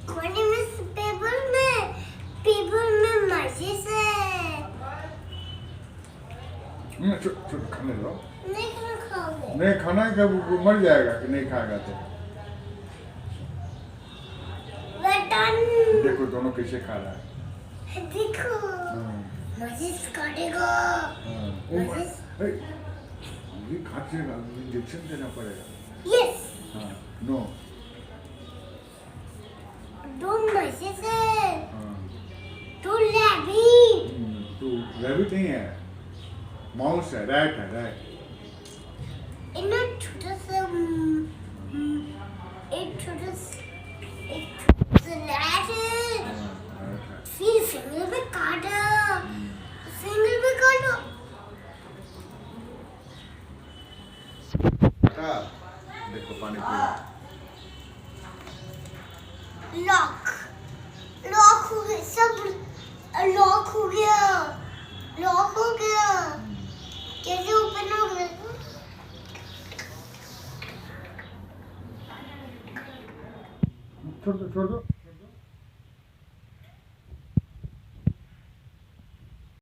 खाने में पेपर में मजे से छोटा खाने दो। नहीं खाओगे। नहीं खाना है, कब मर जाएगा कि नहीं खाएगा तो। बटन देखो दोनों कैसे खा रहा है। देखो मजे से काटेगा। मजे से ये खाएगा, इंजेक्शन देना पड़ेगा। यस हाँ नो। दो मजे से हाँ दो रैबिट तो रैबिट नहीं है, माउस है, रैट है, रैट। इन्हें छोटा सा एक छोटा सा रैट है। फिर फिंगर में काटा, फिंगर में काटो। देखो पानी पीला। लॉक लॉक हो गया, सब लॉक हो गया, लॉक हो गया। कैसे ओपन हो गया? छोड़ दो, छोड़ दो।